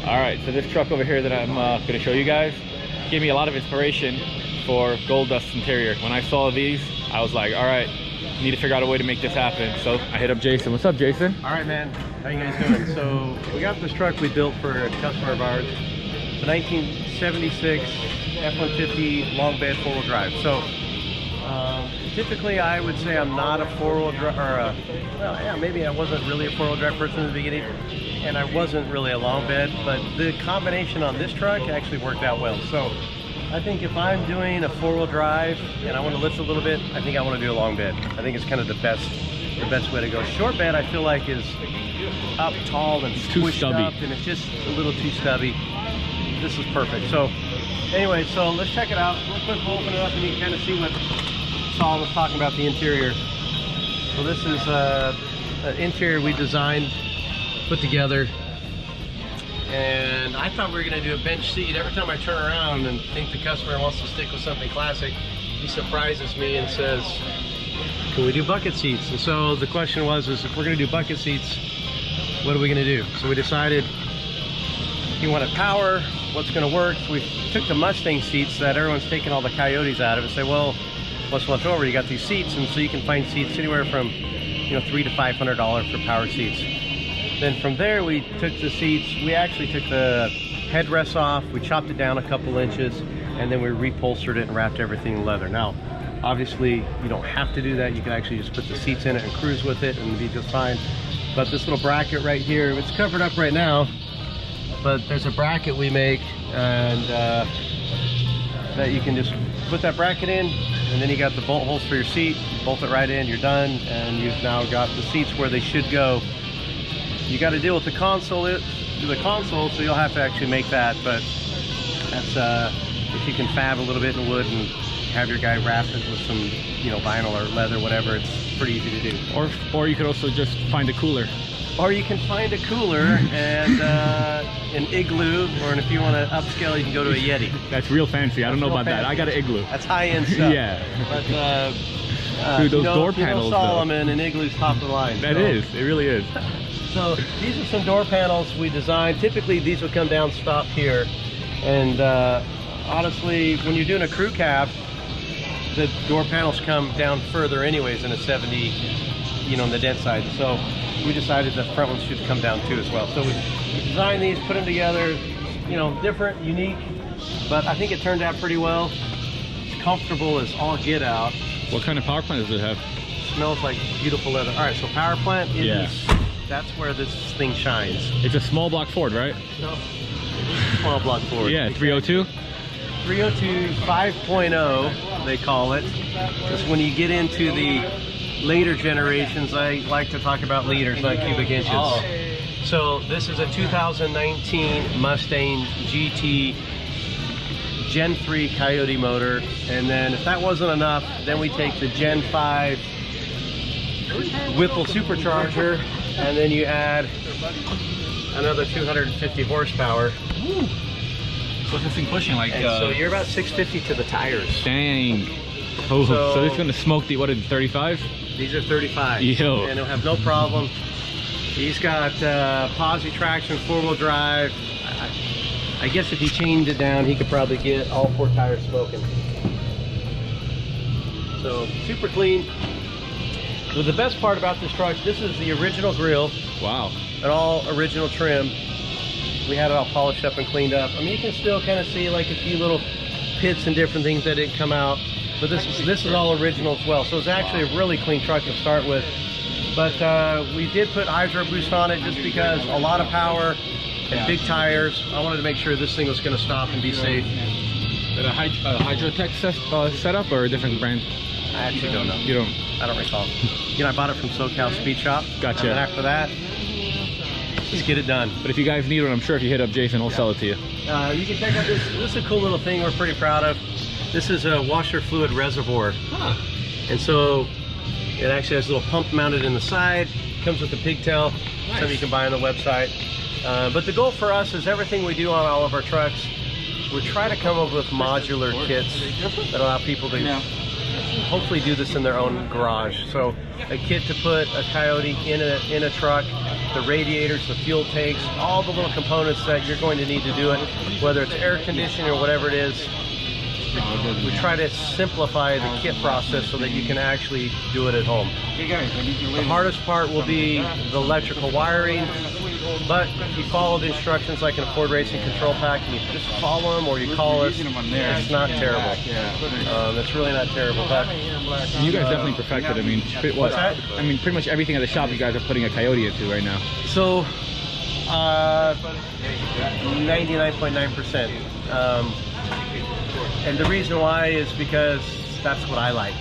All right, so this truck over here that I'm going to show you guys gave me a lot of inspiration for Gold Dust interior. When I saw these, I was like, all right, need to figure out a way to make this happen. So I hit up Jason. What's up, Jason? All right, man. How you guys doing? So we got this truck we built for a customer of ours. It's a 1976 F150 long bed 4-wheel drive. So typically I would say I'm not a 4-wheel drive, or well, yeah, maybe I wasn't really a 4-wheel drive person in the beginning, and I wasn't really a long bed, but the combination on this truck actually worked out well. So I think if I'm doing a 4-wheel drive and I want to lift a little bit, I think I want to do a long bed. I think it's kind of the best way to go. Short bed I feel like is up tall and squished up, and it's just a little too stubby. This is perfect. So anyway, so let's check it out real quick. We'll open it up and you can kind of see what Saul was talking about, the interior. So this is an interior we designed, put together, and I thought we were going to do a bench seat. Every time I turn around and think the customer wants to stick with something classic, he surprises me and says, can we do bucket seats? And so the question was, if we're going to do bucket seats, what are we going to do? So we decided, you wanted power, what's going to work? So we took the Mustang seats that everyone's taken all the Coyotes out of and said, well, what's left over? You got these seats, and so you can find seats anywhere from, you know, $300 to $500 for power seats. Then from there, we took the seats, we actually took the headrests off, we chopped it down a couple inches, and then we reupholstered it and wrapped everything in leather. Now, obviously, you don't have to do that. You can actually just put the seats in it and cruise with it and be just fine. But this little bracket right here, it's covered up right now, but there's a bracket we make, and that you can just put that bracket in, and then you got the bolt holes for your seat, bolt it right in, you're done, and you've now got the seats where they should go. You got to deal with the console, so you'll have to actually make that, but that's if you can fab a little bit in wood and have your guy wrap it with some, you know, vinyl or leather, whatever, it's pretty easy to do. Or you could also just find a cooler. Or you can find a cooler and an igloo, or if you want to upscale, you can go to a Yeti. That's real fancy. I don't know about that. I got an igloo. That's high-end stuff. Yeah. But dude, those door panels, Solomon, and igloo's top of the line. That is. It really is. So these are some door panels we designed. Typically these would come down, stop here, and honestly, when you're doing a crew cab, the door panels come down further anyways in a 70, you know, on the dent side. So we decided the front ones should come down too as well. So we designed these, put them together, you know, different, unique, but I think it turned out pretty well. It's comfortable as all get out. What kind of power plant does it have? It smells like beautiful leather. All right, so power plant is, that's where this thing shines. It's a small block Ford, right? No, small block Ford. Yeah, 302? 302 5.0, they call it. Just when you get into the later generations, I like to talk about liters, not cubic inches. Oh. So this is a 2019 Mustang GT Gen 3 Coyote motor, and then if that wasn't enough, then we take the Gen 5 Whipple Supercharger, and then you add another 250 horsepower. Woo. What's this thing pushing like? So you're about 650 to the tires. Dang. Oh, so this is gonna smoke the, what is it, 35? These are 35. Yo. And it'll have no problem. He's got posi traction, 4-wheel drive. I guess if he chained it down, he could probably get all 4 tires smoking. So super clean. So the best part about this truck, this is the original grille. Wow. And all original trim. We had it all polished up and cleaned up. I mean, you can still kind of see like a few little pits and different things that didn't come out. But this is all original as well. So it's actually a really clean truck to start with. But we did put Hydro Boost on it just because a lot of power and big tires. I wanted to make sure this thing was going to stop and be safe. Is it a Hydrotech setup or a different brand? I actually don't know. You don't? I don't recall. You know, I bought it from SoCal Speed Shop. Gotcha. And then after that, just get it done. But if you guys need one, I'm sure if you hit up Jason, he'll sell it to you. You can check out this. This is a cool little thing we're pretty proud of. This is a washer fluid reservoir. Huh. And so it actually has a little pump mounted in the side. Comes with a pigtail. Nice. Something you can buy on the website. But the goal for us is everything we do on all of our trucks, we try to come up with modular kits that allow people to hopefully do this in their own garage. So a kit to put a Coyote in a truck, the radiators, the fuel tanks, all the little components that you're going to need to do it, whether it's air conditioning or whatever it is. We try to simplify the kit process so that you can actually do it at home. The hardest part will be the electrical wiring, but if you follow the instructions like in a Ford Racing control pack, and you just follow them or you call us, it's not terrible. It's really not terrible. But you guys definitely perfected. I mean, what's that? I mean, pretty much everything at the shop you guys are putting a Coyote into right now. So, 99.9%. And the reason why is because that's what I like.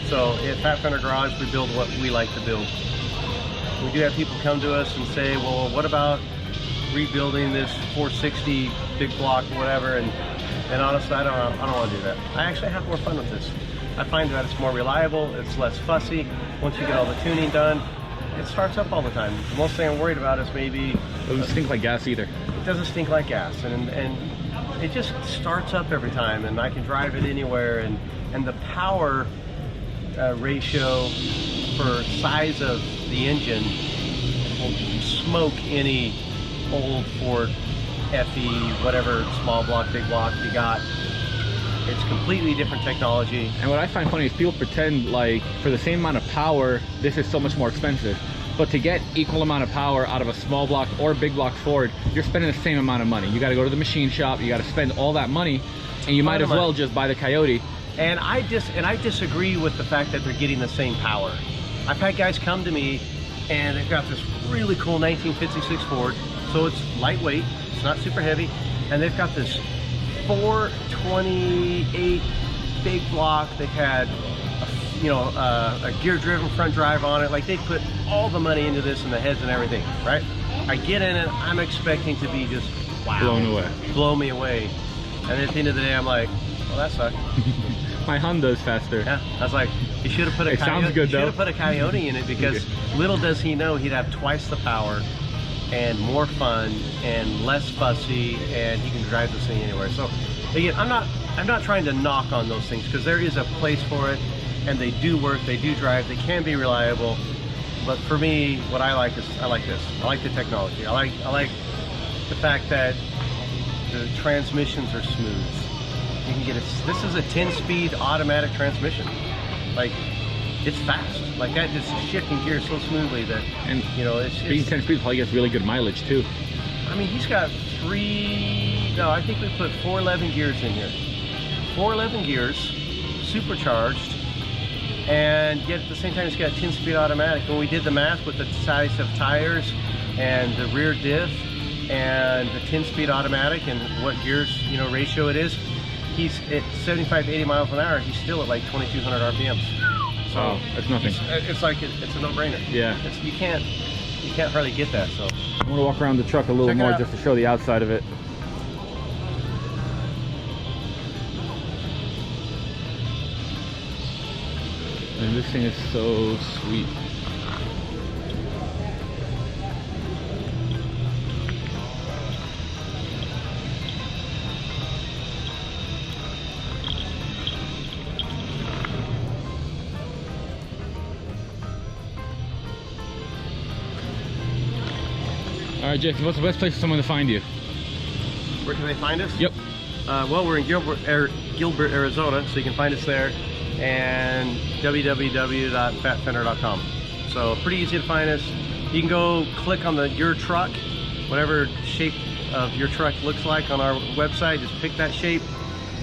So at Fender Garage, we build what we like to build. We do have people come to us and say, well, what about rebuilding this 460 big block or whatever? And honestly, I don't want to do that. I actually have more fun with this. I find that it's more reliable, it's less fussy. Once you get all the tuning done, it starts up all the time. The most thing I'm worried about is maybe... It doesn't stink like gas either. It doesn't stink like gas, and it just starts up every time, and I can drive it anywhere, and the power ratio for size of the engine will smoke any old Ford FE, whatever small block, big block you got. It's completely different technology. And what I find funny is people pretend like for the same amount of power, this is so much more expensive. But to get equal amount of power out of a small block or big block Ford, you're spending the same amount of money. You got to go to the machine shop, you got to spend all that money, and you might as well just buy the Coyote. And I disagree with the fact that they're getting the same power. I've had guys come to me and they've got this really cool 1956 Ford, so it's lightweight, it's not super heavy, and they've got this 428 big block. They've had a gear-driven front drive on it. Like, they put all the money into this and the heads and everything, right? I get in it, I'm expecting to be just, wow. Blown away. Blow me away. And at the end of the day, I'm like, well, that sucked. My Honda's faster. Yeah, I was like, you should have put a Coyote. Sounds good, you should have put a Coyote in it, because little does he know he'd have twice the power and more fun and less fussy, and he can drive this thing anywhere. So again, I'm not trying to knock on those things, because there is a place for it, and they do work, they do drive, they can be reliable. But for me, what I like is, I like this. I like the technology. I like the fact that the transmissions are smooth. You can get this is a 10-speed automatic transmission. Like, it's fast. Like, that just shifting gears so smoothly that, and it's being 10 speed probably gets really good mileage too. I mean, he's got I think we put 411 gears in here. 411 gears, supercharged, and yet at the same time it's got 10-speed automatic. When we did the math with the size of tires and the rear diff and the 10-speed automatic and what gears ratio it is, he's at 75 to 80 miles an hour. He's still at like 2,200 RPMs. So wow, that's nothing. It's like it's a no-brainer. Yeah. You can't hardly get that. So I'm gonna walk around the truck a little more just to show the outside of it. And this thing is so sweet. All right, Jason, what's the best place for someone to find you? Where can they find us? Yep. Well, we're in Gilbert, Arizona, so you can find us there, and www.fatfender.com. So pretty easy to find us. You can go click on your truck, whatever shape of your truck looks like on our website. Just pick that shape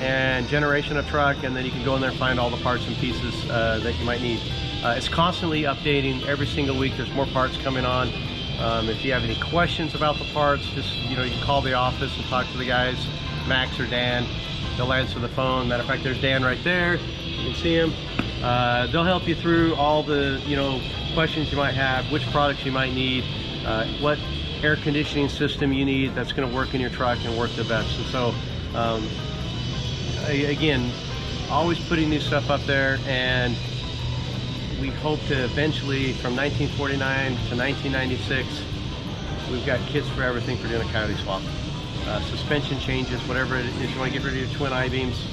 and generation of truck, and then you can go in there and find all the parts and pieces that you might need. It's constantly updating every single week. There's more parts coming on. If you have any questions about the parts, just you can call the office and talk to the guys, Max or Dan. They'll answer the phone. Matter of fact, there's Dan right there. You can see him. They'll help you through all the questions you might have, which products you might need, what air conditioning system you need that's going to work in your truck and work the best. And so again, always putting new stuff up there, and we hope to eventually, from 1949 to 1996, we've got kits for everything for doing a Coyote swap. Suspension changes, whatever it is, you want to get rid of your twin I-beams,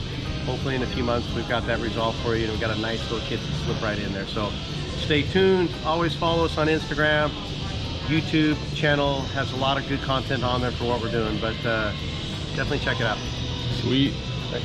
hopefully in a few months we've got that resolved for you, and we've got a nice little kit to slip right in there. So stay tuned, always follow us on Instagram, YouTube channel has a lot of good content on there for what we're doing, but definitely check it out. Sweet. Right.